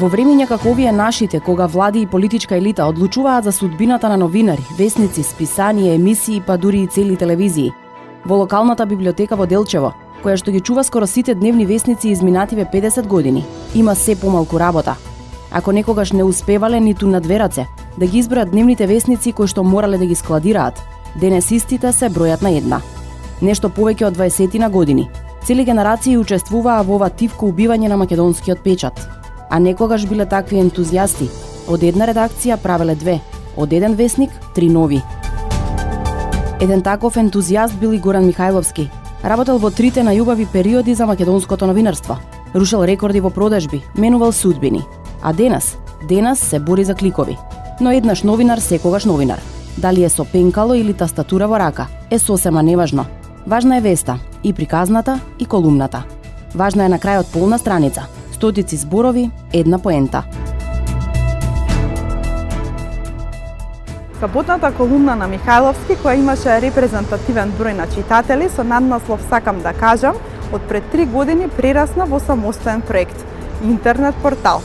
Во времења како овие нашите, кога влади и политичка елита одлучуваат за судбината на новинари, весници, списанија, емисии, па дури и цели телевизии, во локалната библиотека во Делчево, која што ги чува скоро сите дневни весници изминативе 50 години, има се помалку работа. Ако некогаш не успевале ниту на две раце да ги избројат дневните весници кои што морале да ги складираат, денес истите се бројат на една. Нешто повеќе од 20 на години. Цели генерации учествуваа во ова тивко убивање на македонскиот печат. А некогаш биле такви ентузијасти. Од една редакција правеле две, од еден весник три нови. Еден таков ентузијаст бил и Горан Михајловски. Работел во трите најубави периоди за македонското новинарство. Рушел рекорди во продажби, менувал судбини. А денес се бори за кликови. Но еднаш новинар секогаш новинар. Дали е со пенкало или тастатура во рака, е сосема неважно. Важна е веста, и приказната, и колумната. Важна е на крајот полна страница, стотици зборови, една поента. Саботната колумна на Михајловски, која имаше репрезентативен број на читатели со наднаслов "Сакам да кажам", од пред 3 години прерасна во самостоен проект – интернет портал.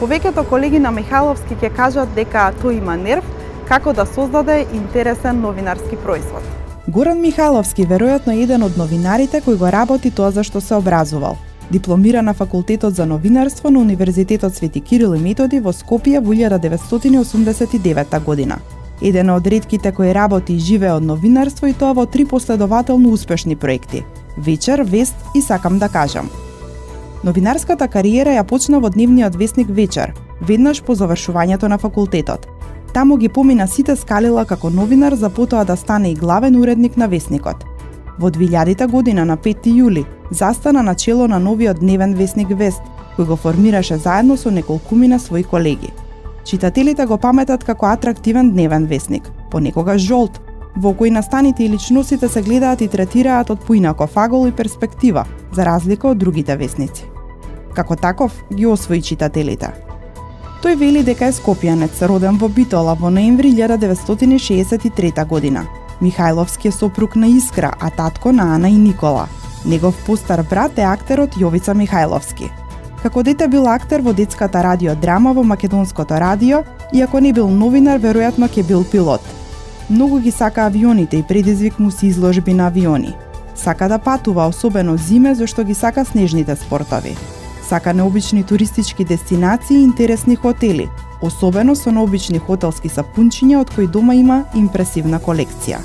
Повеќето колеги на Михајловски ќе кажат дека тој има нерв како да создаде интересен новинарски производ. Горан Михајловски веројатно е еден од новинарите кој го работи тоа за што се образувал. Дипломира на факултетот за новинарство на Универзитетот Свети Кирил и Методи во Скопје во 1989 година. Еден од ретките кој работи и живее од новинарство и тоа во 3 последователно успешни проекти: Вечер, Вест и Сакам да кажам. Новинарската кариера ја почна во дневниот весник Вечер, веднаш по завршувањето на факултетот. Таму ги помина сите скалила како новинар за потоа да стане и главен уредник на весникот. Во 2000 година на 5 јули застана на чело на новиот дневен весник Вест, кој го формираше заедно со неколкумина своји колеги. Читателите го паметат како атрактивен дневен весник, понекогаш жолт, во кој настаните и личностите се гледаат и третираат од поинаков агол и перспектива, за разлика од другите весници. Како таков ги освои читателите. Тој вели дека е скопјанец, роден во Битола во ноември 1963 година. Михајловски е сопруг на Искра, а татко на Ана и Никола. Негов постар брат е актерот Јовица Михајловски. Како дете бил актер во детската радиодрама во Македонското радио, и ако не бил новинар, веројатно ќе бил пилот. Многу ги сака авионите и предизвик му се изложби на авиони. Сака да патува, особено зиме, зашто ги сака снежните спортови. Сака необични туристички дестинации и интересни хотели, особено со необични хотелски сапунчиња од кои дома има импресивна колекција.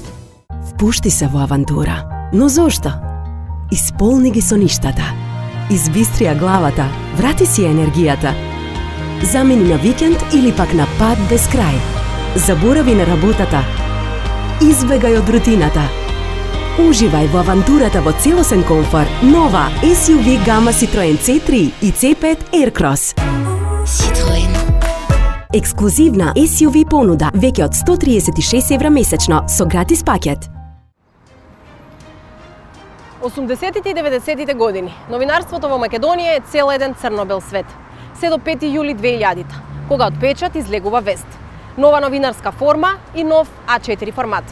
Впушти се во авантура, но зошто? Исполни ги соништата. Избистрија главата, врати си енергијата. Замени на викенд или пак на пат без крај. Заборави на работата. Избегај од рутината. Уживај во авантурата во целосен комфорт. Нова SUV гама Citroen C3 и C5 Aircross. Citroen. Ексклузивна SUV понуда веќе од 136 евра месечно со гратис пакет. 80-тите и 90-тите години новинарството во Македонија е цел еден црнобел свет. Се до 5 јули 2000-та, кога од печат излегува Вест. Нова новинарска форма и нов А4 формат.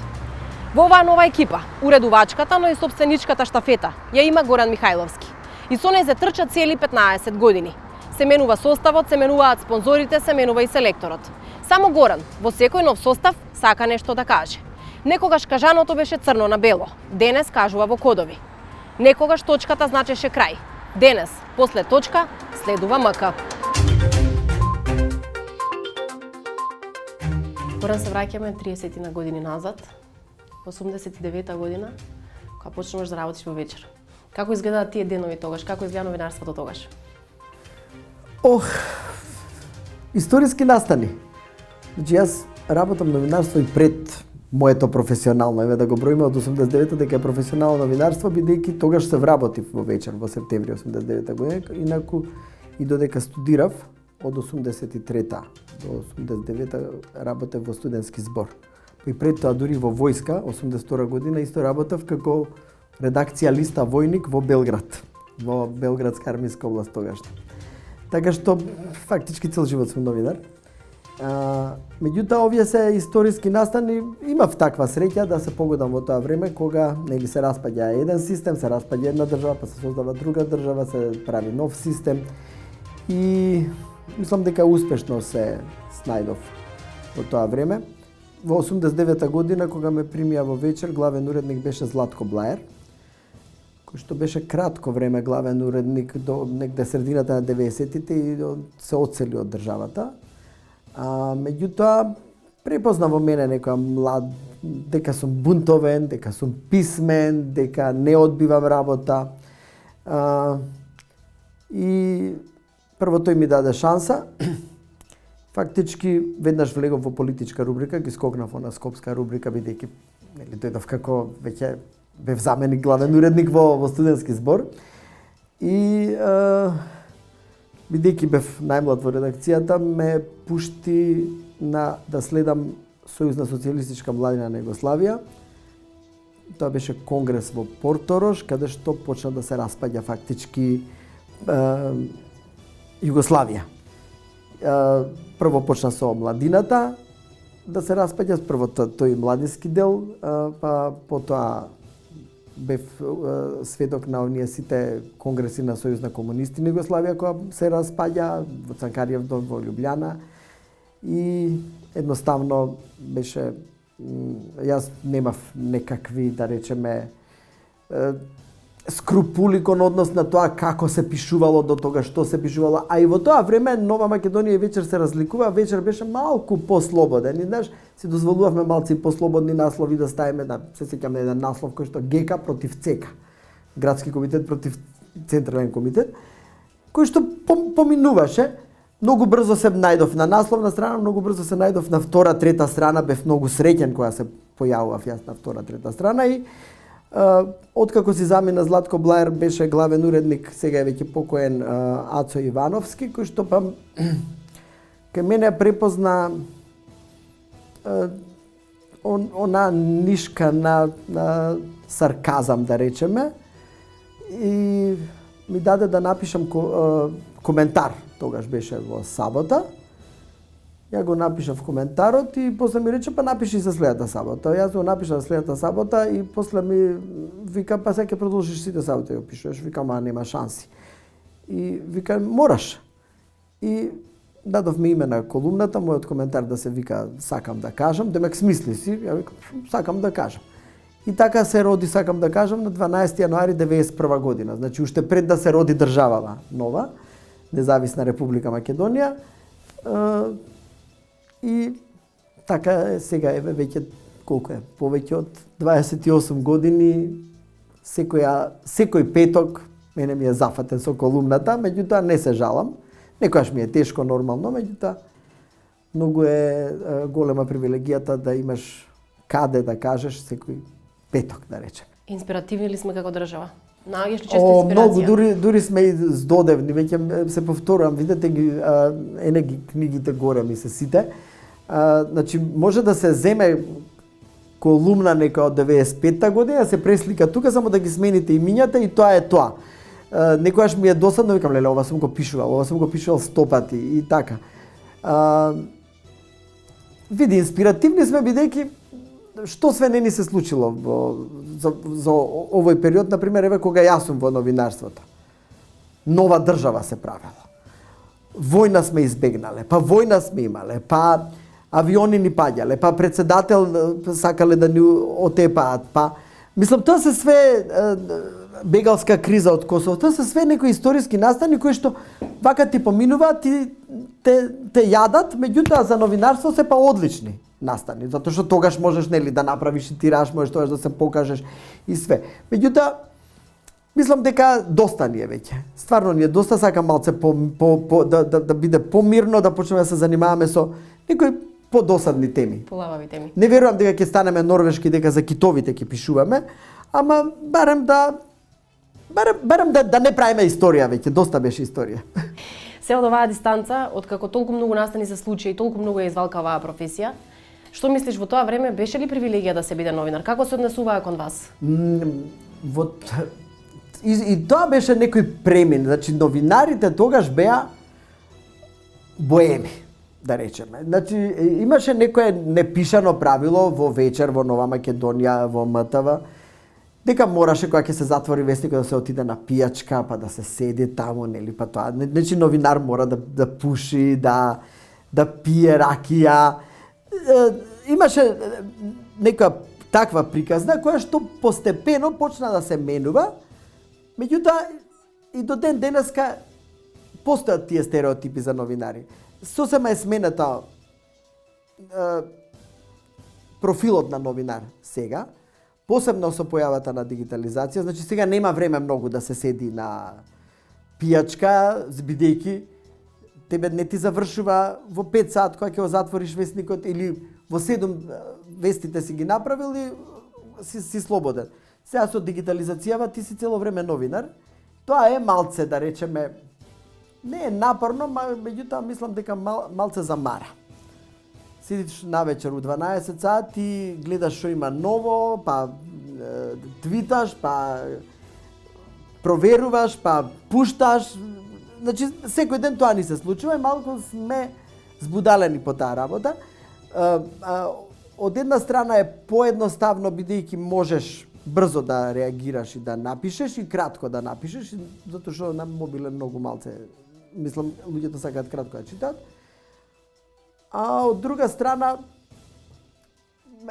Во оваа нова екипа, уредувачката, но и собственичката штафета ја има Горан Михајловски. И со неј се трча цели 15 години. Се менува составот, се менуваат спонзорите, се менува и селекторот. Само Горан во секој нов состав сака нешто да каже. Некогаш кажаното беше црно на бело, денес кажува во кодови. Некогаш точката значеше крај. Денес, после точка, следува МК. Горан, се враќаме 30 на години назад, 89-та година, кога почнуваш да работиш во Вечер. Како изгледаат тие денови тогаш? Како изгледа новинарството тогаш? Историски настани. Значи, јас работам новинарство и пред моето професионално, еве да го броиме од 89-та дека е професионално новинарство, бидејќи тогаш се вработив во Вечер во септември 89-та година, инаку и додека студирав од 83-та до 89-та работев во студентски збор. И пред тоа дури во војска, 82 година, исто работев како редакција листа Војник во Белград, во Белградска армиска област тогаш. Така што фактички цел живот сум новинар. Меѓутоа, овие се историски настани. Имав таква среќа да се погодам во тоа време кога нели се распаѓа еден систем, се распаѓа една држава, па се создава друга држава, се прави нов систем. И мислам дека успешно се снајдов во тоа време. Во 89 година, кога ме примија во вечер, главен уредник беше Златко Блаер, кој што беше кратко време главен уредник до негде средината на 90-тите и се одсели од државата. Меѓутоа, препозна во мене некоја млад, дека сум бунтовен, дека сум писмен, дека не одбивам работа. И прво тој ми даде шанса. Фактички, веднаш влегов во политичка рубрика, ги скокнав на скопска рубрика, бидејќи дојдов како веќе бев заменик главен уредник во студентски збор. И бидејќи бев најмлад во редакцијата, ме пушти да следам Сојузна социјалистичка младина на Југославија. Тоа беше конгрес во Порторош, каде што почна да се распаѓа фактички Југославија. Прво почна со младината да се распаѓа, прво тој младински дел, па потоа бев сведок на оние сите конгреси на Сојузна комунисти на Југославија која се распаѓа во Цанкариев дом во Лјубљана. И едноставно беше, јас немав некакви, да речеме, скрупули кон однос на тоа како се пишувало до тога, што се пишувало. А и во тоа време Нова Македонија и Вечер се разликува, Вечер беше малку послободен. И знаеш, си дозволувавме малци послободни наслови да ставиме, да се сеќам на еден наслов кој што ГК против ЦК, Градски комитет против Централен комитет, кој што поминуваше. Многу брзо се најдов на насловна страна, многу брзо се најдов на втора, трета страна, бев многу среќен кога се појавував јас на втора, трета страна и откако си замина Златко Блаер беше главен уредник, сега е веќе покоен Ацо Ивановски, кој што па кај мене препозна она нишка на сарказам, да речеме, и ми даде да напишам коментар. Тогаш беше во сабота. Ја го напишав коментарот и после ми рече, па напиши за следната сабота. Јас го напишав следната сабота и после ми вика, па сега ќе продолжиш сите саботи да го пишуваш. Викам, нема шанси. И вика, мораш. И дадовме име на колумната, мојот коментар да се вика Сакам да кажам, демек смисли си, ја викам, Сакам да кажам. И така се роди Сакам да кажам на 12 јануари 1991 година. Значи, уште пред да се роди државава нова, Независна Република Македонија. И така е сега, еве веќе колку е, повеќе од 28 години, секој петок мене ми е зафатен со колумната, меѓутоа не се жалам. Некојаш ми е тешко нормално, меѓутоа многу е голема привилегијата да имаш каде да кажеш секој петок, да речем. Инспиративни ли сме како држава? Наоѓаш ли често инспирација? Многу, дури сме и здодевни, веќе се повторувам, видете ги, ги книгите горе ми се сите. Значи, може да се земе колумна нека од 95-та година, се преслика тука, само да ги смените имињата и тоа е тоа. Некојаш ми е досадно, викам, леле, ова сум го пишувал 100 пати и така. Види, инспиративни сме бидејќи што све не ни се случило за овој период, например, еве кога јас сум во новинарството. Нова држава се правела. Војна сме избегнале, па војна сме имале, па авиони ни паѓале, па председател сакале да ни отепаат, па мислам тоа се све бегалска криза од Косово, тоа се све некои историски настани кои што вака ти поминуваат и те јадат, меѓутоа за новинарство се па одлични настани, затоа што тогаш можеш нели да направиш и тираж, можеш тогаш да се покажеш и све. Меѓутоа мислам дека доста ни е веќе. Стварно ни е доста, сакам малце да биде помирно, да почнеме да се занимаваме со некои подосадни теми. Полавави теми. Не верувам дека ќе станеме норвешки, дека за китовите ќе пишуваме, ама барем да не правиме историја веќе, доста беше историја. Се од оваа дистанца, откако толку многу настани се случи и толку многу е извалка оваа професија, што мислиш во тоа време беше ли привилегија да се биде новинар? Како се однесуваа кон вас? И тоа беше некој премин, значи новинарите тогаш беа боеми, да речеме. Значи имаше некое непишано правило во Вечер, во Нова Македонија, во МТВ. дека мораше кога ќе се затвори вестникот да се отиде на пијачка, па да се седи таму, нели, па тоа. Значи новинар мора да пуши, да пие ракија. Имаше нека таква приказна која што постепено почна да се менува. Меѓутоа и до ден денеска постојат тие стереотипи за новинари. Сосема е смената профилот на новинар сега, посебно со појавата на дигитализација, значи сега нема време многу да се седи на пијачка, бидејќи тебе не ти завршува во 5 сат кога ќе го затвориш вестникот или во 7 вестите си ги направил и си слободен. Сега со дигитализацијава ти си цело време новинар. Тоа е малце, да речеме, не е напорно, меѓутоа мислам дека малце замара. Сидиш навечер у 12 сат и гледаш што има ново, па твиташ, па проверуваш, па пушташ. Значи, секој ден тоа ни се случува и малку сме збудалени по таа работа. Од една страна е поедноставно, бидејќи можеш брзо да реагираш и да напишеш и кратко да напишеш, затоа што на мобилен многу малце, мислам, луѓето сакаат кратко да читаат. А од друга страна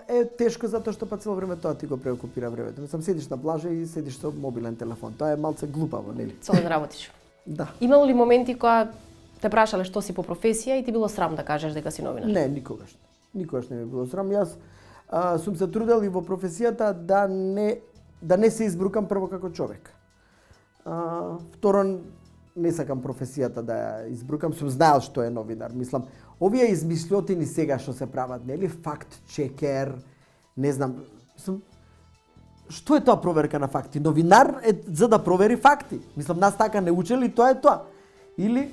е тешко затоа што па цело време тоа ти го преокупира времето. Мислам, седиш на плажа и седиш со мобилен телефон. Тоа е малце глупаво, нели? Цело ден работиш. Да. Имало ли моменти кога те прашале што си по професија и ти било срам да кажеш дека си новинар? Не, никогаш. Никогаш не ми било срам. Јас сум се трудел и во професијата да не се избрукам прво како човек. Второ, не сакам професијата да ја избрукам, сум знаел што е новинар. Мислам, овие измишлјотини сега што се прават, нели, факт чекер, не знам, што е тоа проверка на факти? Новинар е за да провери факти. Мислам, нас така не учели, тоа е тоа. Или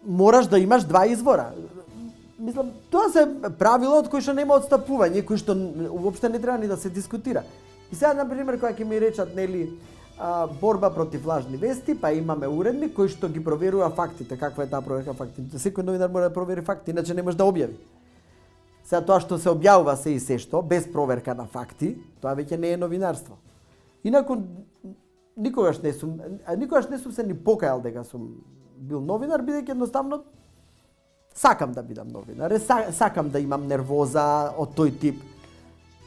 мораш да имаш два извора. Мислам, тоа се правило од кој што нема отстапување, кој што уопште не треба ни да се дискутира. И сега, например, кога ќе ми речат, нели, борба против лажни вести, па имаме уредник кој што ги проверува фактите. Каква е таа проверка фактите? Секој новинар мора да провери факти, иначе не може да објави. Сега тоа што се објавува се и се што, без проверка на факти, тоа веќе не е новинарство. Инаку, никогаш не сум се ни покајал дека сум бил новинар, бидејќи едноставно сакам да бидам новинар, сакам да имам нервоза од тој тип,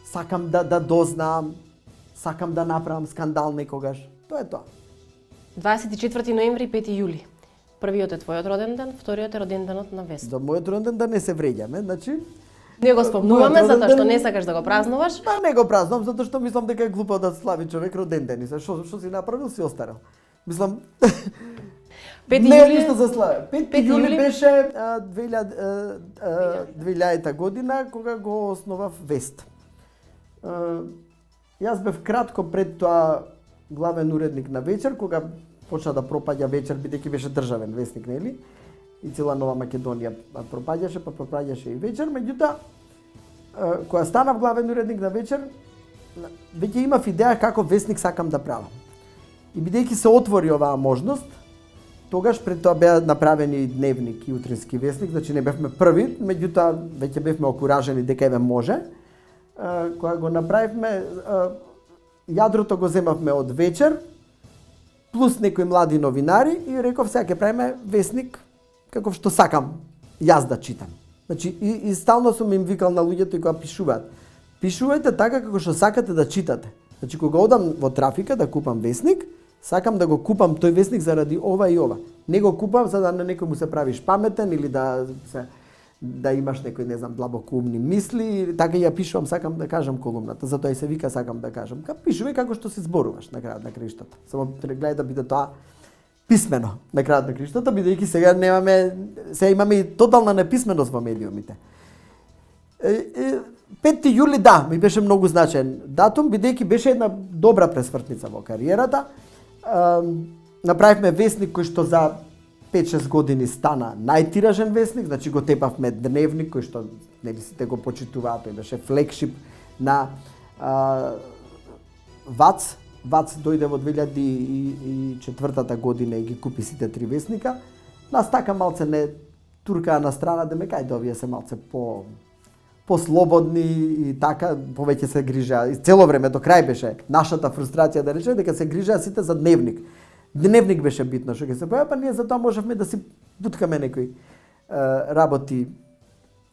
сакам да дознам, сакам да направам скандал некогаш. Тоа е тоа. 24 ноември, 5 јули. Првиот е твојот роден ден, вториот е роден денот на Вест. За мојот роден ден да не се вреѓаме, значи не го спомнуваме затоа што не сакаш да го празнуваш. Па не го празнувам затоа што мислам дека е глупо да слави човек роден ден. Што си направил, си остарел. Мислам 5 не јули ништо за славе. 5 јули беше 2000 година кога го основав Вест. Јас бев кратко пред тоа главен уредник на Вечер, кога почна да пропаѓа Вечер, бидејќи беше државен вестник, нели? И цела Нова Македонија пропаѓаше, па пропаѓаше и Вечер, меѓутоа кога станав главен уредник на Вечер, веќе имав идеја како вестник сакам да правам. И бидејќи се отвори оваа можност, тогаш пред тоа беа направени и дневник и утрински вестник, значи не бевме први, меѓутоа веќе бевме окуражени дека еве може. Кога го направивме, јадрото го земавме од Вечер, плюс некои млади новинари и реков сега ќе правиме вестник каков што сакам јас да читам. Значи и стално сум им викал на луѓето и кога пишуваат. Пишувајте така како што сакате да читате. Значи кога одам во трафика да купам вестник, сакам да го купам тој вестник заради ова и ова. Не го купам за да на некој му се правиш паметен или да имаш некои, не знам, длабокумни мисли, така ја пишувам, сакам да кажам колумната, затоа и се вика сакам да кажам. Пишувај како што се зборуваш на крајот на краиштата. Само гледај да биде тоа писмено на крајот на краиштата, бидејќи сега имаме и тотална неписменост во медиумите. 5 јули, да, ми беше многу значаен датум, бидејќи беше една добра пресвртница во кариерата. Направивме вестник кој што за 5-6 години стана најтиражен вестник, значи го тепавме дневник кој што нели сите го почитуваат, тој беше флагшип на ВАЦ. ВАЦ дојде во 2004 година и ги купи сите три вестника. Нас така малце не туркаа на страна, да ме кај да овие се малце послободни и така, повеќе се грижеа. И цело време до крај беше нашата фрустрација да рече дека се грижеа сите за дневник. Дневник беше битно што ќе се појави, па ние затоа можевме да си буткаме некои работи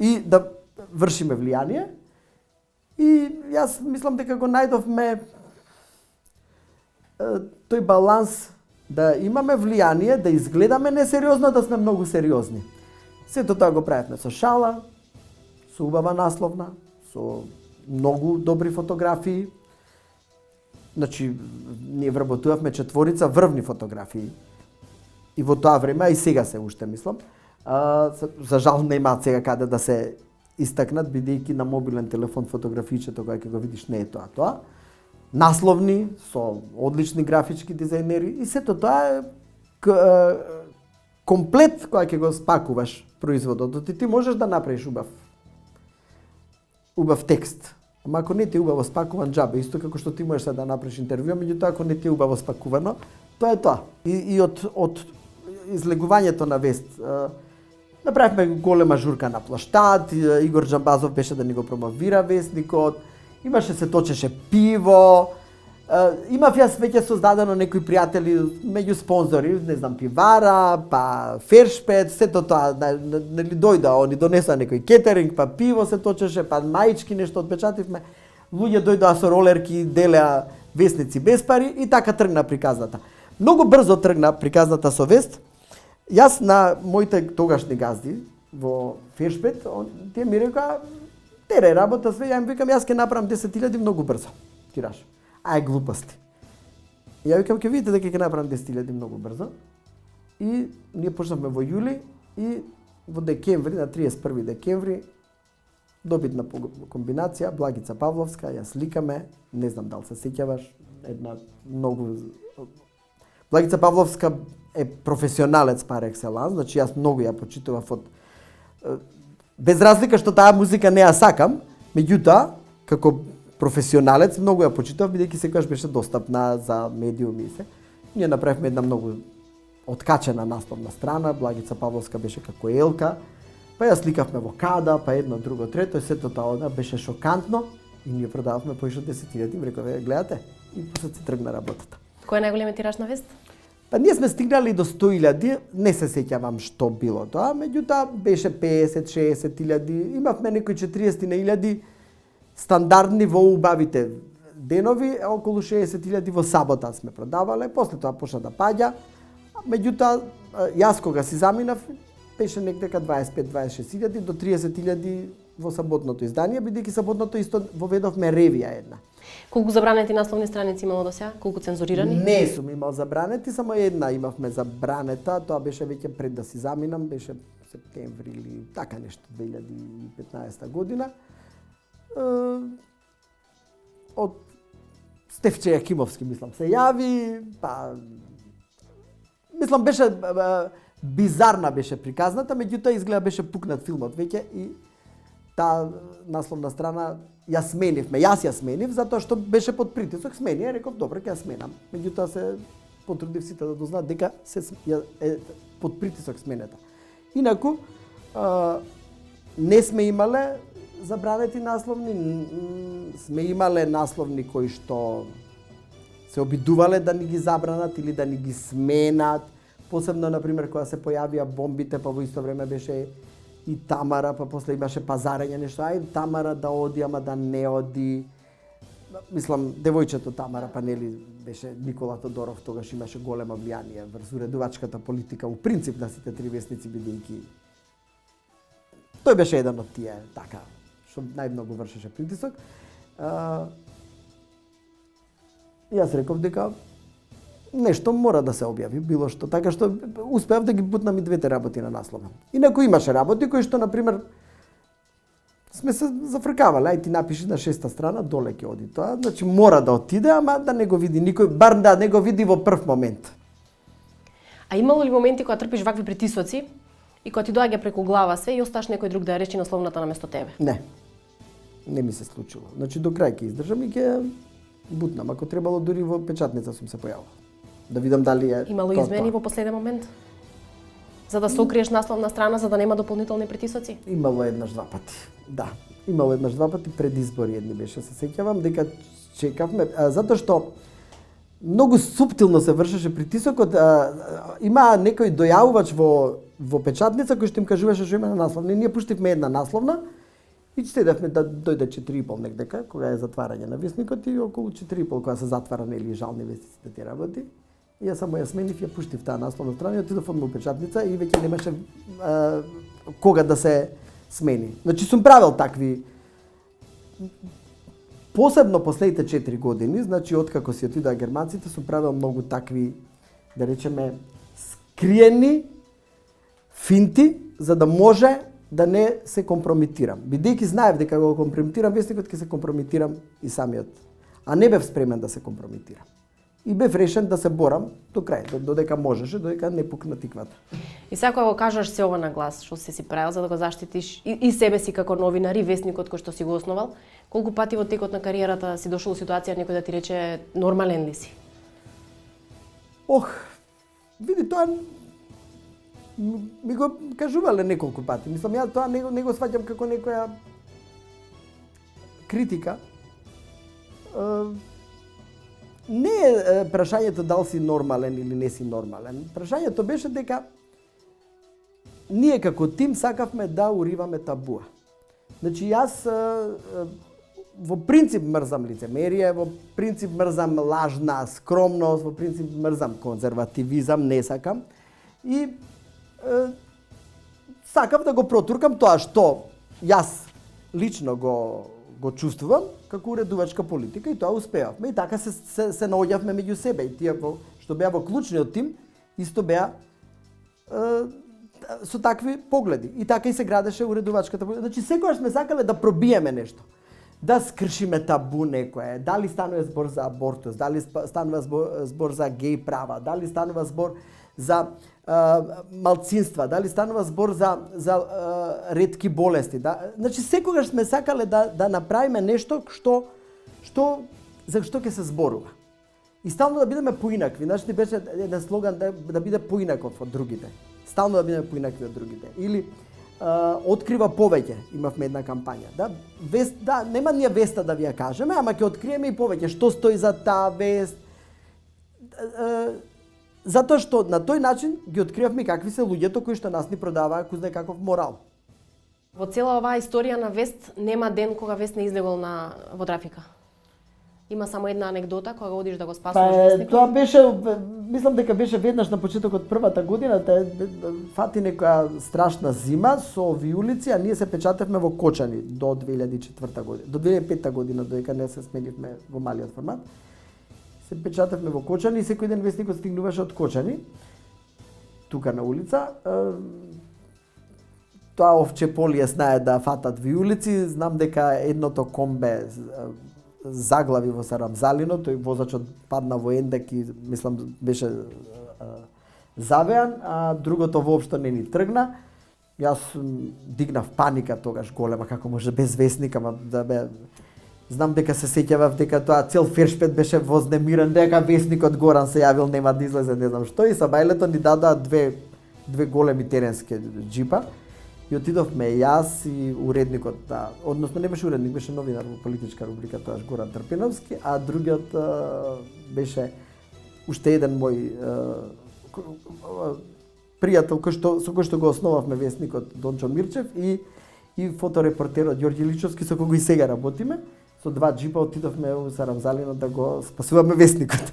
и да вршиме влијание. И јас мислам дека го најдовме тој баланс да имаме влијание, да изгледаме несериозно, да сме многу сериозни. Сето тоа го правевме со шала, со убава насловна, со многу добри фотографии. Значи, ние вработувавме 4 врвни фотографии. И во тоа време, а и сега се уште мислам, за жал немаат сега каде да се истакнат, бидејќи на мобилен телефон фотографичето кога ќе го видиш не е тоа. Насловни, со одлични графички дизајнери и сето тоа е комплет кога ќе го спакуваш производот. Ти можеш да направиш убав текст. Ама ако не ти е убаво спакуван џабе, исто како што ти можеш да направиш интервју, меѓутоа ако не ти е убаво спакувано, тоа е тоа. И од излегувањето на вест направивме голема журка на плоштад, Игор Џамбазов беше да ни го промовира вестникот, имаше се точеше пиво, имав јас веќе создадено некои пријатели меѓу спонзори, не знам, пивара, па фершпет, сето тоа, нели дојда, они донесоа некој кетеринг, па пиво се точеше, па маички нешто отпечативме, луѓе дојдоа со ролерки, делеа вестници без пари и така тргна приказната. Многу брзо тргна приказната со вест. Јас на моите тогашни газди во фершпет, тие ми рекоа, тере работа све, ја им викам, јас ќе направам 10.000 многу брзо. Тираж. Ај глупости. Ја викам, ќе видите дека ќе направам 10.000 многу брзо. И ние почнавме во јули и во декември, на 31 декември, добитна комбинација, Благица Павловска, ја сликаме, не знам дали се сеќаваш, една многу... Благица Павловска е професионалец пар екселанс, значи јас многу ја почитував од... Без разлика што таа музика не ја сакам, меѓутоа, како професионалец, многу ја почитав, бидејќи секогаш беше достапна за медиуми и се. Ние направивме една многу откачена насловна страна, Благица Павловска беше како елка, па ја сликавме во када, па едно, друго, трето, и сето тоа беше шокантно и ние продававме поише 10.000, им рекове, гледате, и после се тргна работата. Кој е најголемиот тираж на вест? Па ние сме стигнали до 100.000, не се сеќавам што било тоа, меѓутоа беше 50-60.000, имавме некои 40.000 стандардни во убавите денови, околу 60.000 во сабота сме продавале, после тоа почна да паѓа, меѓутоа јас кога си заминав, беше некаде 25-26.000 до 30.000 во саботното издание, бидејќи саботното исто воведовме ревија една. Колку забранети насловни страници имало до сега? Колку цензурирани? Не сум имал забранети, само една имавме забранета, тоа беше веќе пред да си заминам, беше септември или така нешто, 2015 година. Од Стефче Јакимовски, мислам, се јави, па... Мислам, беше бизарна беше приказната, меѓутоа изгледа беше пукнат филмот веќе и таа насловна страна ја сменивме. Јас ја сменив затоа што беше под притисок, смени, реков добро ќе ја сменам. Меѓутоа се потрудив сите да дознаат дека е под притисок сменета. Инаку не сме имале забранети насловни, сме имале насловни кои што се обидувале да ни ги забранат или да ни ги сменат. Посебно, например, кога се појавија бомбите, па во исто време беше и Тамара, па после имаше пазарење нешто, ај Тамара да оди, ама да не оди. Мислам, девојчето Тамара, па нели беше Никола Тодоров, тогаш имаше голема влијание врз уредувачката политика, у принцип на сите три вестници, бидејќи тој беше еден од тие, така, што најмногу вршеше притисок. Јас реков дека нешто мора да се објави, било што, така што успеав да ги бутнам и двете работи на наслова. Инаку имаше работи кои што, например, сме се зафркавале, ај ти напиши на 6-та страна, доле ќе оди тоа, значи мора да отиде, ама да не го види никој, бар да не го види во прв момент. А имало ли моменти кога трпиш вакви притисоци и кога ти доаѓа преку глава све и осташ некој друг да ја речи насловната наместо тебе? Не ми се случило. Значи до крај ќе издржам и ќе бутнам, ако требало дури во печатница сум се појавил. Да видам дали е имало измени во последен момент? За да се укриеш насловна страна, за да нема дополнителни притисоци? Имало еднаш два пати, да. имало еднаш два пати пред избори едни беше, се сеќавам дека чекавме, затоа што многу суптилно се вршеше притисокот, има некој дојавувач во печатница кој што им кажуваше што има на насловна. Ние пуштивме една насловна и седевме да дојде 4,5 некдека, кога е затварање на весникот и околу 4,5 кога се затвара нели жални вестници да ти работи. И јас само ја сменив, ја пуштив таа насловна страна и отидов одма у печатница и веќе немаше кога да се смени. Значи сум правил такви посебно последните 4 години, значи откако си отидоа германците, сум правил многу такви, да речеме, скриени финти за да може да не се компрометирам. Бидејќи знаев дека го компрометирам вестникот, ќе се компрометирам и самиот. А не бев спремен да се компрометирам. И бев решен да се борам до крај, додека можеше, додека не пукна тиквата. И сега кога го кажаш се ова на глас, што си правил за да го заштитиш и себе си како новинар и вестникот кој што си го основал, колку пати во текот на кариерата си дошол во ситуација некој да ти рече нормален ли си? Ох, види тоа ми го кажувале неколку пати. Мислам, ја тоа не го сваќам како некоја критика. Не е прашањето дали си нормален или не си нормален. Прашањето беше дека ние како тим сакавме да уриваме табуа. Значи јас во принцип мрзам лицемерие, во принцип мрзам лажна скромност, во принцип мрзам конзервативизам, не сакам. И сакав да го протуркам тоа што јас лично го чувствувам како уредувачка политика и тоа успеавме. И така се наоѓавме меѓу себе. И тие што беа во клучниот тим, исто беа со такви погледи. И така и се градеше уредувачката политика. Значи секогаш сме сакале да пробиеме нешто. Да скршиме табу некое. Дали станува збор за абортус, дали станува збор за геј права, дали станува збор за малцинства, дали станува збор за ретки болести. Значи секогаш сме сакале да направиме нешто за што ќе се зборува. И стално да бидеме поинакви. Значи беше еден слоган да биде поинаков од другите. Стално да бидеме поинакви од другите. Или открива повеќе, имавме една кампања. Нема ние веста да ви ја кажеме, ама ќе откриеме и повеќе што стои за таа вест. Затоа што на тој начин ги откривавме какви се луѓето кои што нас ни продаваа кој знае каков морал. Во цела оваа историја на вест нема ден кога вест не излегол во трафика. Има само една анегдота кога одиш да го спасуваш вестникот. Тоа беше, мислам дека беше веднаш на почетокот првата година, фати некоја страшна зима со виулици, а ние се печатевме во Кочани до 2004 година, до 2005 година додека не се сменивме во малиот формат. Се печатевме во Кочани и секој ден вестникот стигнуваше од Кочани, тука на улица. Тоа овче полие знае да фатат виулици, знам дека едното комбе заглави во Сарамзалино, тој возачот падна во ендек и мислам беше завеан, а другото воопшто не ни тргна. Јас дигнав паника тогаш голема, како може без вестник, ама да бе... Знам дека се сеќавав дека тоа цел Фершпет беше вознемирен, дека вестникот Горан се јавил, нема да излезе, не знам што, и са бајлето ни дадоа две големи теренски джипа. И отидовме јас и уредникот, односно не беше уредник, беше новинар во политичка рубрика, тоаш Горан Трпиновски, а другиот беше уште еден мој пријател со кој што го основавме вестникот Дончо Мирчев и фоторепортерот Ѓорѓи Личовски со кој и сега работиме. Со два джипа отидовме во Сарамзалино да го спасуваме вестникот.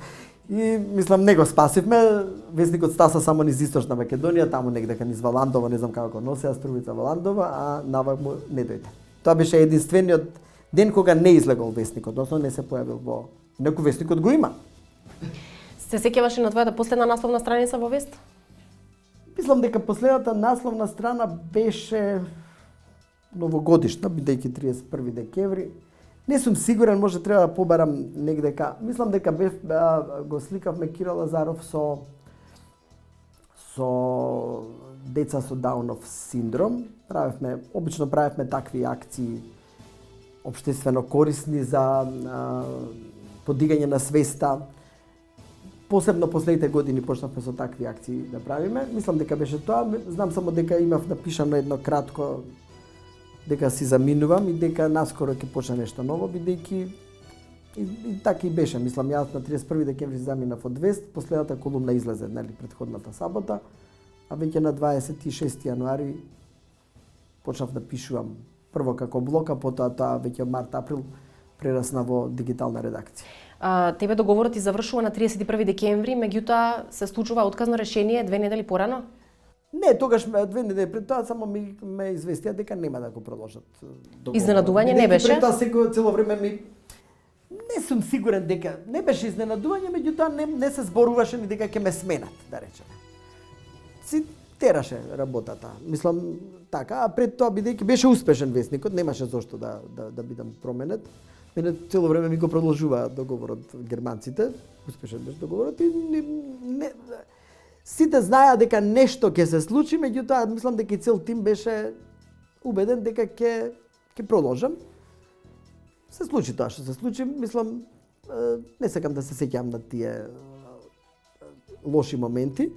И мислам не го спасивме, вестникот стаса само низ Источна Македонија, таму негдека низ Валандова, не знам како носеа струвица Валандова, а наваму не дојде. Тоа беше единствениот ден кога не излегол вестникот, односно не се појавил во некој вестникот го има. Се сеќаваш на твојата последна насловна страница во вест? Мислам дека последната насловна страна беше новогодишна, бидејќи 31 декември. Не сум сигурен, може треба да побарам негдека. Мислам дека го сликавме Киро Лазаров со деца со Даунов синдром. Обично правевме такви акции општествено корисни за подигање на свеста. Посебно последните години почнавме со такви акции да правиме. Мислам дека беше тоа. Знам само дека имав напишано едно кратко дека си заминувам и дека наскоро ќе почне нешто ново, бидејќи и така и беше. Мислам, јас на 31 декември заминав од Вест, последната колумна излезе, нели, претходната сабота, а веќе на 26 јануари почнав да пишувам прво како блог, а потоа тоа веќе март-април прерасна во дигитална редакција. Тебе договорот ти завршува на 31 декември, меѓутоа се случува отказно решение 2 недели порано? Не, тогаш 2 недели пред тоа само ме известија дека нема да го продолжат договорот. Изненадување не беше? Пред тоа секој цело време не сум сигурен дека не беше изненадување, меѓутоа не се зборуваше ни дека ќе ме сменат, да речеме. Си тераше работата. Мислам така, а пред тоа бидејќи беше успешен вестникот, немаше зошто да бидам променет. Мене цело време ми го продолжува договорот германците, успешен беше договорот и сите знаеа дека нешто ќе се случи, меѓутоа мислам дека и цел тим беше убеден дека ќе продолжам. Се случи тоа што се случи, мислам, не сакам да се сеќавам на тие лоши моменти.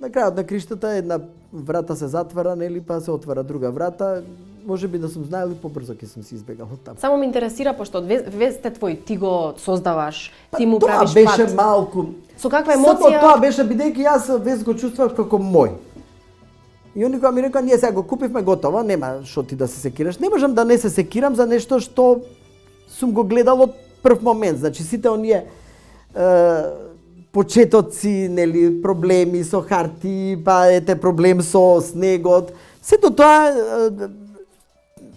На крајот на криштата една врата се затвара, нели, па се отвара друга врата. Може би да сум знаел и побрзо ќе сум се избегал од таму. Само ме интересира, пошто Вест е твој, ти го создаваш, ти му тоа правиш беше пат. малку. Со каква емоција? Само тоа беше бидејќи јас Вест го чувствував како мој. И они кога ми рекоа, ние сега го купивме, готово, нема што ти да се секираш. Не можам да не се секирам за нешто што сум го гледал од прв момент. Значи сите оние почетоци, нели, проблеми со харти, па ете проблем со снегот. Сето тоа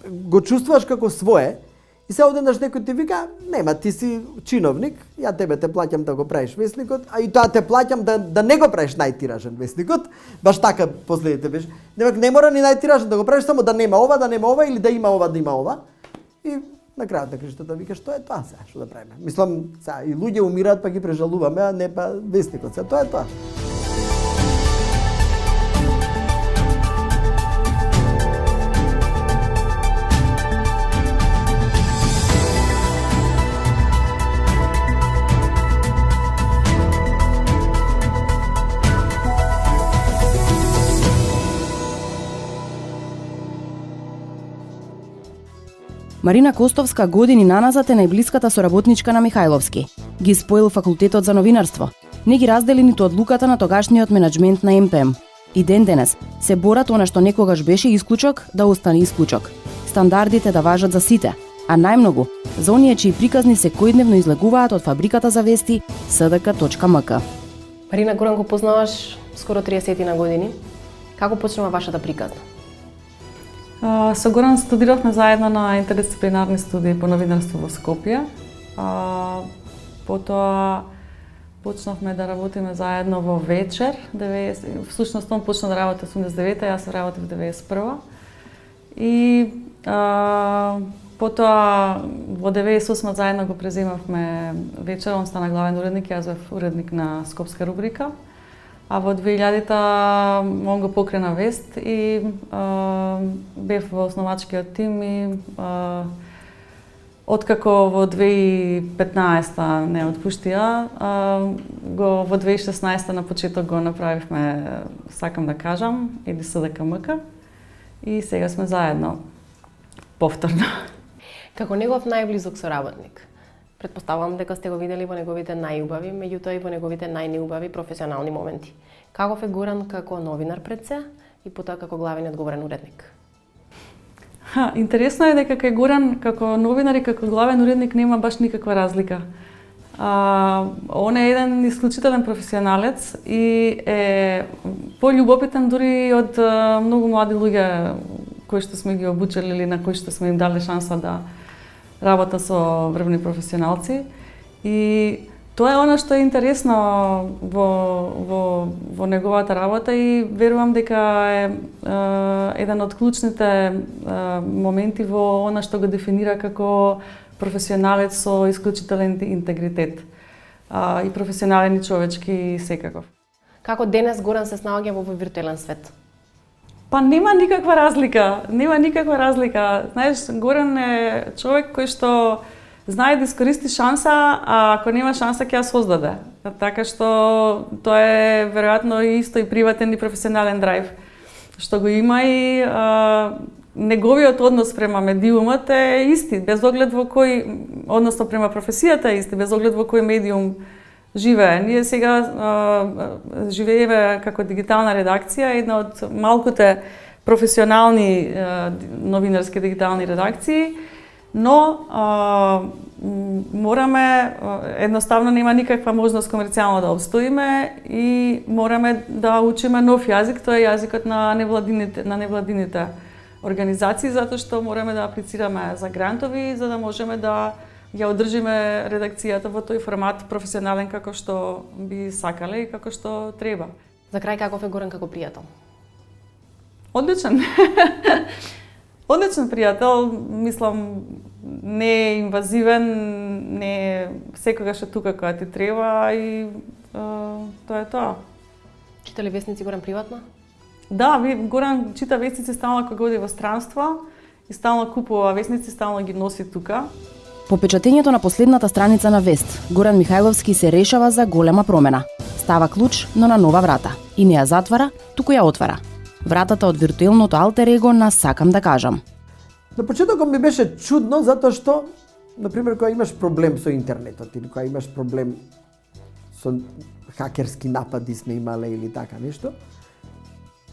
го чувствуваш како свое. И се одеднаш некој ти вика, нема, ти си чиновник, ја тебе те плаќам да го правиш вестникот, а и тоа те плаќам да не го правиш најтиражен вестникот. Баш така последните беше. Не мора ни најтиражен да го правиш, само да нема ова или да има ова, да има ова. И на крајот на криштата викаш, што е тоа сега, што да правиме? Мислам, сега и луѓе умираат па ги прежалуваме, а не па вестникот, сега тоа е тоа. Марина Костовска години наназад е најблиската соработничка на Михајловски. Ги споил факултетот за новинарство. Не ги раздели ниту одлуката на тогашниот менаџмент на МПМ. И ден денес се борат она што некогаш беше исклучок да остане исклучок. Стандардите да важат за сите, а најмногу за оние чии приказни секојдневно излегуваат од фабриката за вести SDK.mk. Марина, Горан го познаваш скоро 30 на години. Како почнува вашата приказна? Со Горан студиравме заедно на интердисциплинарни студии по новинарство во Скопје. Потоа почнавме да работиме заедно во Вечер. Всушност он почна да работи 89-та, јас работев 91-та. И потоа во 98-та заедно го преземавме Вечер, он стана главен уредник, јас бев уредник на скопска рубрика. А во 2000-та он го покрена Вест и бев во основачкиот тим и откако во 2015-та не отпуштија, во 2016-та на почеток го направивме, сакам да кажам, или SDK.mk и сега сме заедно повторно. Како негов најблизок соработник, претпоставувам дека сте го видели во неговите најубави, меѓутоа и во неговите најнеубави професионални моменти. Каков е Горан како новинар пред се и потоа како главен и одговорен уредник? Интересно е дека кај Горан како новинар и како главен уредник нема баш никаква разлика. Он е еден исклучителен професионалец и е пољубопитен дури од многу млади луѓе кои што сме ги обучили или на кои што сме им дали шанса да работа со врвни професионалци. И тоа е она што е интересно во неговата работа и верувам дека е еден од клучните моменти во она што го дефинира како професионалец со исклучителен интегритет и професионален и човечки секаков. Како денес Горан се снаоѓа во виртуелен свет? Па нема никаква разлика. Знаеш, Горан е човек кој што знае да искористи шанса, а ако нема шанса ќе ја создаде. Така што тоа е веројатно исто и приватен и професионален драйв што го има и неговиот однос према медиумот е исти, без оглед во кој, односно према професијата е исти, без оглед во кој медиум живее. Ние сега живееме како дигитална редакција, една од малкуте професионални новинарски дигитални редакции, но мораме, едноставно нема никаква можност комерцијално да обстоиме и мораме да учиме нов јазик, тоа е јазикот на невладините организации, затоа што мораме да аплицираме за грантови, за да можеме да ја одржиме редакцијата во тој формат професионален како што би сакале и како што треба. За крај, каков е Горан како пријател? Одличен. Одличен пријател, мислам, не е инвазивен, не е секогаш е тука кога ти треба и тоа е тоа. Чита ли весници Горан приватно? Да, Горан чита весници стално кога оди во странство и стално купува весници, стално ги носи тука. По печатењето на последната страница на Вест, Горан Михајловски се решава за голема промена. Става клуч, но на нова врата. И не ја затвара, туку ја отвара. Вратата од виртуелното алтер его на Сакам да кажам. На почетокот ми беше чудно, затоа што, например, кога имаш проблем со интернетот или кога имаш проблем со хакерски напади сме имале или така нешто,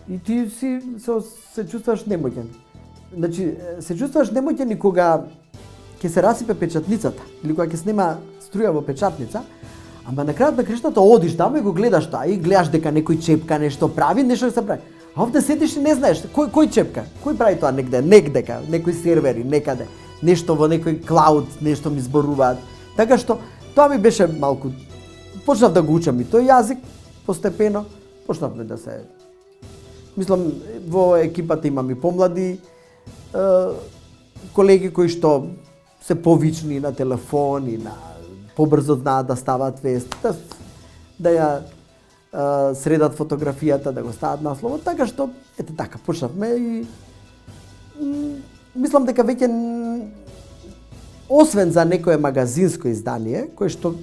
и ти се чувствуваш немоќен. Значи, се чувствуваш немоќен и кога ќе се расипе печатницата или кога ќе снема струја во печатница, ама на крајот на криштата одиш таму и го гледаш тоа и гледаш дека некој чепка нешто прави, нешто се прави. А овде седиш и не знаеш кој чепка, кој прави тоа негдека, некои сервери, некаде, нешто во некој клауд, нешто ми зборуваат. Така што тоа ми беше малку, почнав да го учам и тој јазик, постепено, почнавме да се... Мислам, во екипата имам и помлади колеги кои што се повични на телефон и на побрзо знаат да стават вест, да ја средат фотографијата, да го стават насловот, така што, ете така, почнавме и мислам дека веќе освен за некое магазинско издание, кое што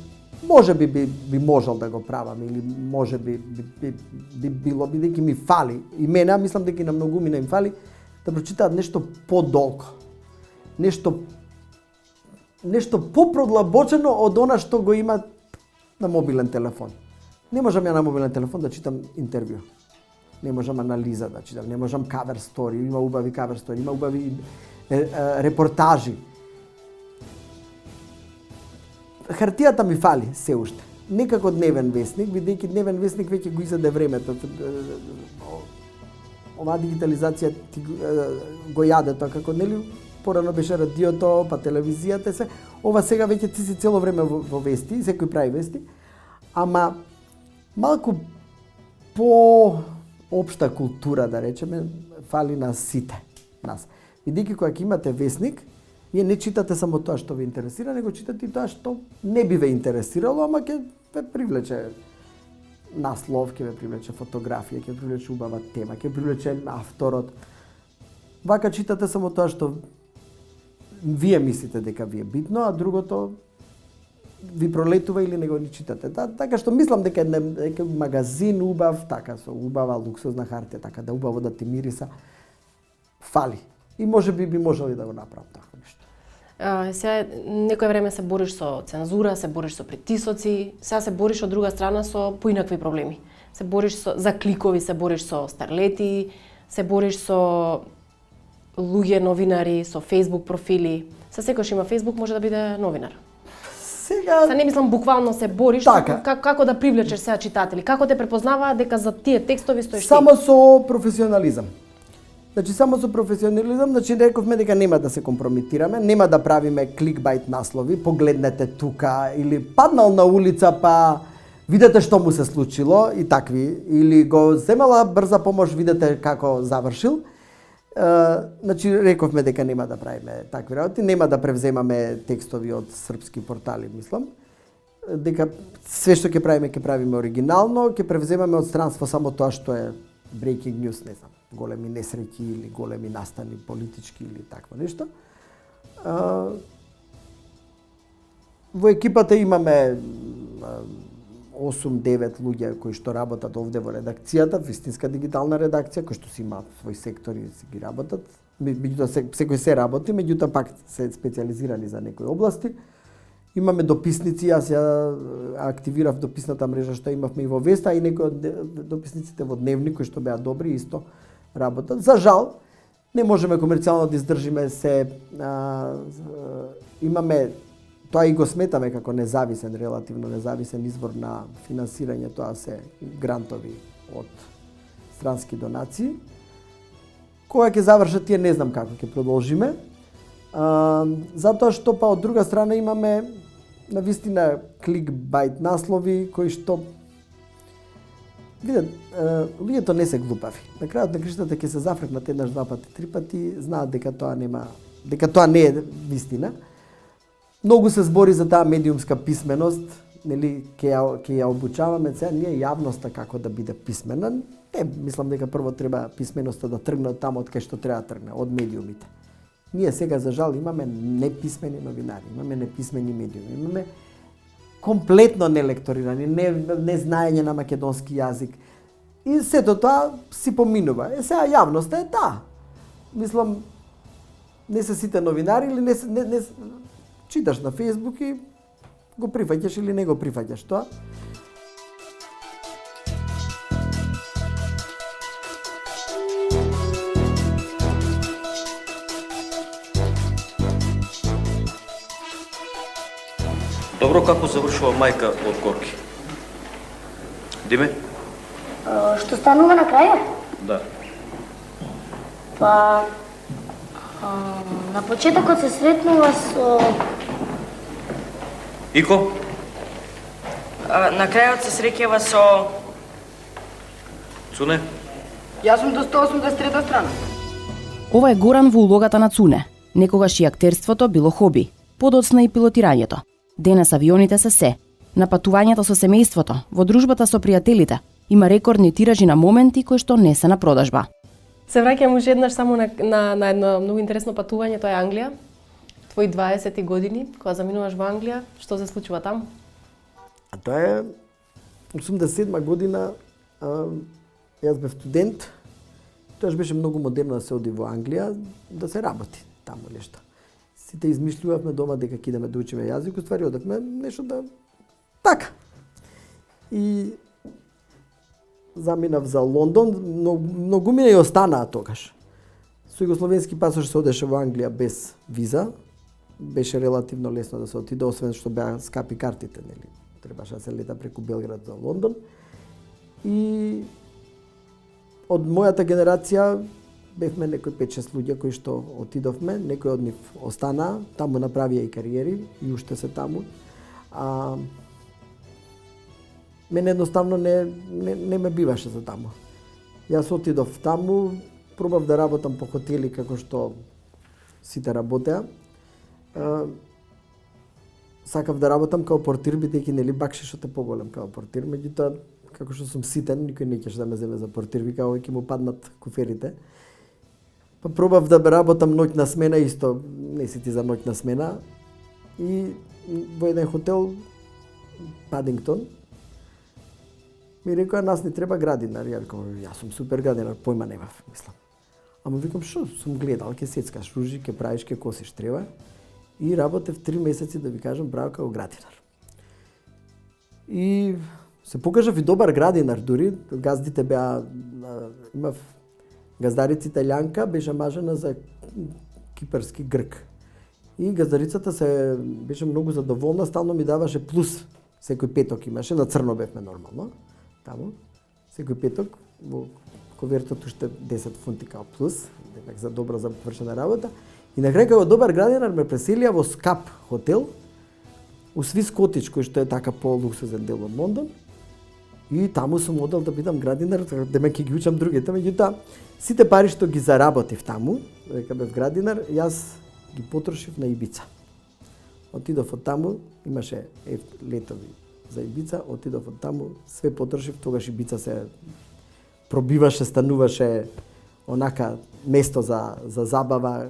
може би можел да го правам или може би било бидејќи ми фали и мене, мислам дека и на многумина им фали да прочитаат нешто подолго. Нешто попродлабочено од она што го има на мобилен телефон. Не можам ја на мобилен телефон да читам интервју. Не можам анализа да читам, не можам кавер стори, има убави кавер стори, има убави репортажи. Хартијата ми фали се уште. Некако дневен весник, бидејќи дневен весник веќе го изеде времето. Оваа дигитализација го јаде тоа, како нели порано беше радиото, па телевизијата, се. Ова сега веќе ти си цело време во вести, секој прави вести, ама малку по општа култура, да речеме, фали на сите нас. Бидејќи кога ќе имате весник, вие не читате само тоа што ве интересира, него читате и тоа што не би ве интересирало, ама ќе ве привлече наслов, ќе ве привлече фотографија, ќе ве привлече убава тема, ќе ве привлече авторот. Вака читате само тоа што вие мислите дека ви е битно, а другото ви пролетува или не го ни читате. Така што мислам дека е магазин убав, така со убава луксозна хартија, така да убаво да ти мириса, фали. И може би можели да го направам така нешто. Сега некој време се бориш со цензура, се бориш со притисоци, сега се бориш од друга страна со поинакви проблеми. Се бориш за кликови, се бориш со старлети, се бориш со луѓе новинари, со Facebook профили. Секој што има Facebook може да биде новинар. Сега не мислам буквално се бориш, така. Како да привлечеш сега читатели, како те препознаваат дека за тие текстови стоиш ти? Само со професионализам. Значи само со професионализам, значи рековме дека нема да се компрометираме, нема да правиме кликбайт наслови, погледнете тука или паднал на улица па видете што му се случило и такви, или го земала брза помош, видете како завршил. Значи рековме дека нема да правиме такви работи, нема да превземаме текстови од српски портали, мислам. Дека све што ќе правиме оригинално, ќе превземаме од странство само тоа што е breaking news, не знам, големи несреќи или големи настани политички или такво нешто. Во екипата имаме 8-9 луѓе кои што работат овде во редакцијата, вистинска дигитална редакција, кои што си имаат свој сектор и си ги работат. меѓутоа секој се работи, меѓутоа пак се специјализирани за некои области. Имаме дописници, јас ја активирав дописната мрежа што имавме и во Веста, и некои од дописниците во Дневник кои што беа добри исто работат. За жал, не можеме комерцијално да издржиме се, имаме, тоа и го сметаме како независен, релативно независен извор на финансирање, тоа се грантови од странски донации. Кога ќе завршат тие не знам како ќе продолжиме. Затоа што па од друга страна имаме навистина кликбайт наслови кои што видат, луѓето не се глупави. На крајот на криштата ќе се зафркнат еднаш, два пати, три пати, знаат дека тоа не е вистина. Многу се збори за таа медиумска писменост, нели ќе ја обучаваме сега ние јавноста како да биде писмена. Не, мислам дека прво треба писменоста да тргне од таму од кај што треба да тргне, од медиумите. Ние сега за жал имаме неписмени новинари, имаме неписмени медиуми, имаме комплетно нелекторирани, не знаење на македонски јазик. И сето тоа си поминува. Сега јавноста е таа. Мислам, не се сите новинари или не читаш на Фејсбук и го прифаќаш или не го прифаќаш тоа. Добро, како завршува мајка од Горки? Диме? Што станува на крајот? Да. Па, на почетокот се сретнува со... Ико? На крајот се среќава со... Цуне? Јас сум до 183 страна. Ова е Горан во улогата на Цуне. Некогаш и актерството било хоби, подоцна и пилотирањето. Денес авионите се. На патувањето со семејството, во дружбата со пријателите, има рекордни тиражи на моменти кои што не се на продажба. Се враќам уште еднаш само на едно многу интересно патување, тоа е Англија. Твои 20 години, кога заминуваш во Англија, што се случува таму? А тоа е 87 година, јас бев студент. Тоа беше многу модерно да се оди во Англија, да се работи таму нешто. Сите измислувавме дома дека ќе идеме да учиме јазик, уствари одевме нешто да... Така. И заминав за Лондон, многу ми не останаа тогаш. Со југословенски пасош се одеше во Англија без виза. Беше релативно лесно да се отиде, освен што беа скапи картите, нели? Требаше да се лета преку Белград за Лондон. И од мојата генерација бевме некои 5-6 луѓе кои што отидовме, некои од нив останаа, таму направија и кариери, и уште се таму. Мене едноставно не ме биваше за таму. Јас отидов таму, пробав да работам по хотели како што сите работеа. Сакав да работам као портир, бидејќи нели бакшишот е поголем као портир, меѓутоа како што сум ситен, никој не ќе да ме земе за портир, вика овој ќе му паднат куферите. Па пробав да работам ноќна смена, исто не си ти за ноќна смена. И во еден хотел Падингтон ми рекоа нас не треба градинар. Јас сум супер градинар, појма немав, мислам. Ама викам што сум гледал, ќе сецкаш ружи, ќе правиш, ќе косиш, треба. И работев 3 месеци да ви кажам браво како градинар. И се покажав и добар градинар дури, газдите беа имав газдарици италијанка, беше мажена за кипарски грк. И газдарицата беше многу задоволна, стално ми даваше плюс. Секој петок имаше, на црно бевме нормално. Таму. Секој петок во ковертот уште 10 фунти као плюс, за добро за вршена работа. И на крај како добар градинар ме преселија во скап хотел, у Свис Котич, кој што е така по-луксузен дел од Лондон. И таму сум одел да бидам градинар, дека ќе ги учам другите, меѓутоа сите пари што ги заработив таму, дека бев градинар, јас ги потрошив на Ибица. Отидов од таму, имаше летови за Ибица, отидов од таму, све потрошив, тогаш Ибица се пробиваше, стануваше онака место за забава,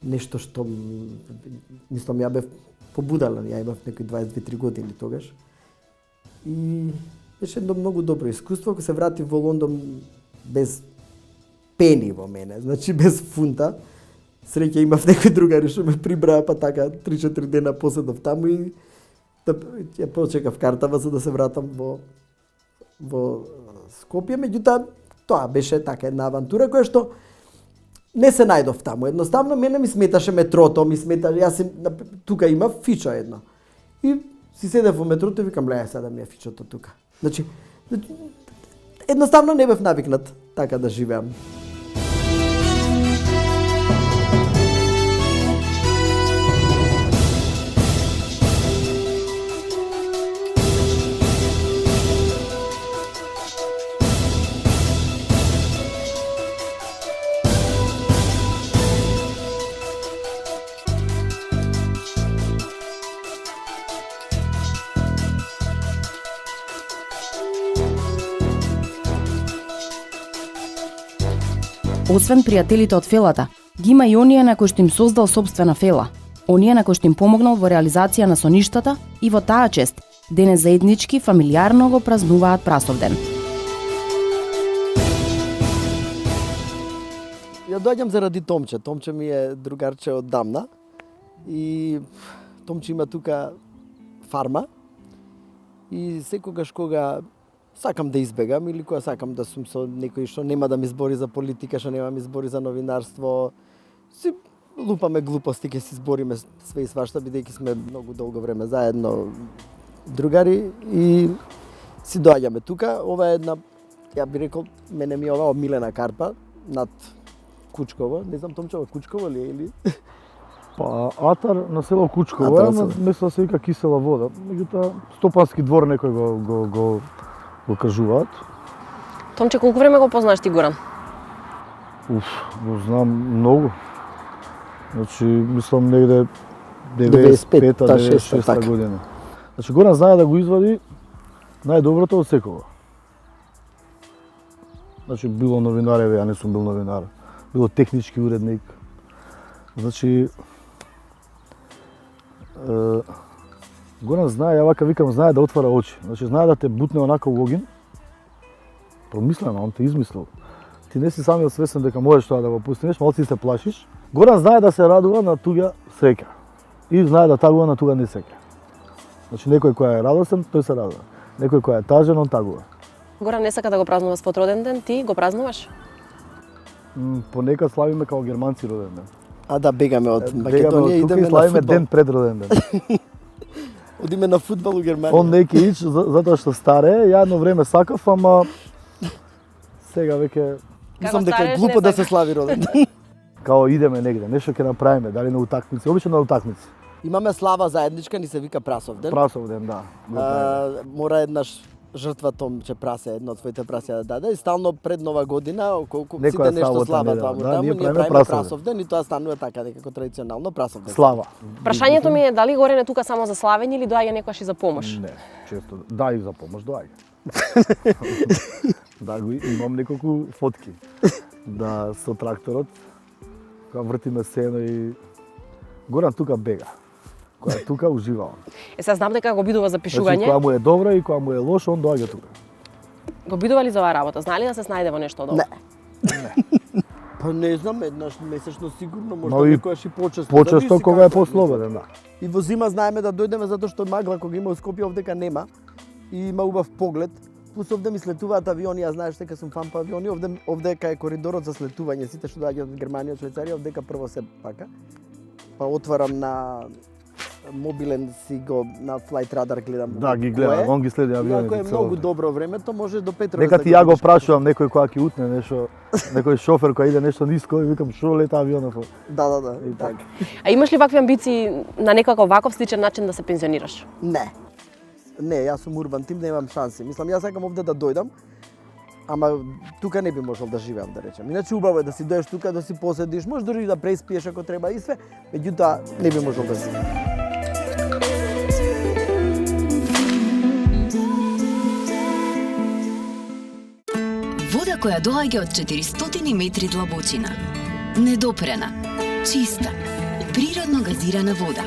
нешто што мислам ја бев побудален, ја имав некои 22-3 години тогаш. И беше едно многу добро искуство, кога се вратив во Лондон без пени во мене, значи без фунта. Среќа имав некои другари што ме прибраа, па така 3-4 дена поседов таму и ја почекав картава за да се вратам во Скопје, меѓутоа тоа беше така една авантура која што не се најдов таму. Едноставно мене ми сметаше метрото, јас тука имав фича една. И си седев во метрото и викам, леја сега ми е фичото тука. Значи едноставно не бев навикнат така да живеам. Освен пријателите од фелата, ги има и оние на кои што им создал сопствена фела. Оние на кои што им помогнал во реализација на соништата и во таа чест, денес заеднички, фамилиарно го празнуваат Прасовден. Ја доаѓам заради Томче. Томче ми е другарче од дамна. И Томче има тука фарма. И секогаш кога сакам да избегам или кога сакам да сум со некој што нема да ми збори за политика, што нема да ми збори за новинарство, си лупаме глупости, ќе си збориме све и свашта, бидејќи сме многу долго време заедно другари и си доаѓаме тука. Ова е една, ја би рекол, мене ми е ова омилена карпа над Кучково. Не знам, Томче, Кучково ли е или? Па Атар на село Кучково е, место се вика Кисела вода. Меѓутоа стопански двор некој го кажуваат. Томче, колку време го познаш ти Горан? Го знам многу. Значи, мислам негде 95-96 година. Значи, Горан знае да го извади најдоброто од секого. Значи, било новинар, ја не сум бил новинар. Било технички уредник. Значи, Горан знае, ја вака викам, знае да отвара очи. Значи, знае да те бутне онака во огин. Промислено, он те измислил. Ти не си самиот свесен дека можеш тоа да го пустинеш, малци се плашиш. Горан знае да се радува на туѓа среќа. И знае да тагува на туѓа несреќа. Значи, некој кој е радосен, тој се радува. Некој кој е тажен, он тагува. Горан не сака да го празнува својот роден ден, ти го празнуваш? Понекад славиме као германци роден ден. А да бегаме од Македонија, идеме на славиме фудбал. ден пред роден ден. Одиме на фудбал у Германија. Он не ќе ич, затоа што старе, ја едно време сакав, ама сега веќе мислам дека е глупо да се слави роден ден. Као идеме негде, нешто ќе направиме, дали на утакмици, обично на утакмици. Имаме слава заедничка, ни се вика Прасовден. Прасовден, да. Мора еднаш жртва Томче прасе, едно од своите прасе да даде и стално пред Нова година, колку сите нешто слава таму, ние правиме Прасовден и тоа станува така некако традиционално Прасовден. Слава. Прашањето ми е дали Горен е тука само за славење или доаѓа некојаш и за помош? Не, често, да и за помош доаѓа. Да, го имам неколку фотки. Да, со тракторот, кога вртиме сено и Горан тука бега. Кога е тука ужива. Сега знам дека го бидува за пишување. Значи, кога му е добро и кога му е лошо, он доаѓа тука. Го бидува ли за оваа работа? Знае ли да се снајде во нешто добро? Не. Па не знам, еднаш месечно сигурно, можда некојаш и почесто. Почесто кога е послободен, да. И во зима знаеме да дојдеме затоа што магла кога има во Скопје овдека нема и има убав поглед. Плюс овде ми слетуваат авиони, ја знаеш дека сум фан по авиони, овде кај коридорот за слетување, сите што доаѓаат од Германија, од Швајцарија, овдека прво се пака. Па отварам на мобилен си го на Flight Radar гледам. Да, ги гледам, он ги следи авионите. Ако е многу добро времето, може до Петровец. Нека ти ја го прашувам некој кога ќе утне нешто, некој шофер кој иде нешто ниско и викам што лета авионот. Да, и така. А имаш ли вакви амбиции на некаков ваков сличен начин да се пензионираш? Не, јас сум урбан тим, немам шанси. Мислам, јас сакам овде да дојдам, ама тука не би можел да живеам, да речем. Иначе убаво е да си дојдеш тука, да си поседиш, може дори да преспиеш ако треба и све, меѓутоа не би можел да си. Вода која доаѓа од 400 метри длабочина. Недопрена, чиста, природно газирана вода.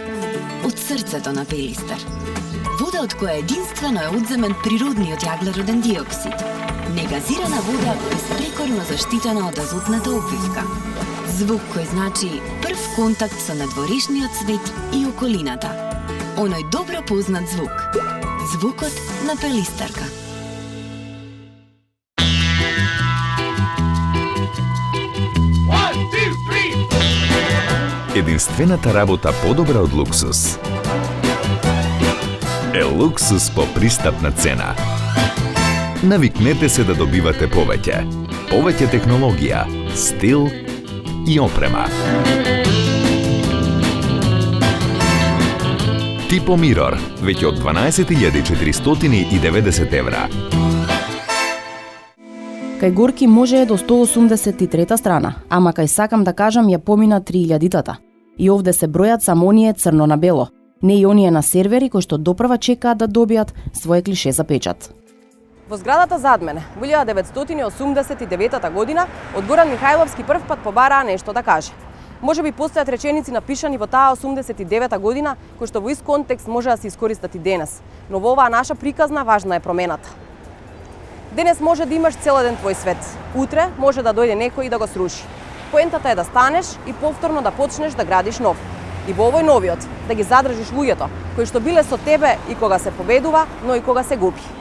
Од срцето на Пелистер. Вода од која единствено е одземен природниот јаглероден диоксид. Негазирана вода безпрекорно заштитена од азотната обвивка. Звук кој значи прв контакт со надворешниот свет и околината. Оној добро познат звук. Звукот на пелистарка. Единствената работа подобра од луксус е луксус по пристапна цена. Навикнете се да добивате повеќе. Повеќе технологија, стил и опрема. Tipo Mirror, веќе од 12.490 евра. Кај Горки може до 183 страна, ама кај сакам да кажам ја помина 3000-тата. И овде се бројат само оние црно на бело, не и оние на сервери кои што допрва чекаат да добијат своje клише за печат. Во зградата зад мене, во 1989 година, од Горан Михајловски прв пат побараа нешто да каже. Може би постојат реченици напишани во таа 89 година, кои што во ист контекст може да се искористат и денес, но во оваа наша приказна важна е промената. Денес може да имаш цел еден твој свет, утре може да дојде некој и да го сруши. Поентата е да станеш и повторно да почнеш да градиш нов. И во овој новиот, да ги задржиш луѓето, кои што биле со тебе и кога се победува, но и кога се губи.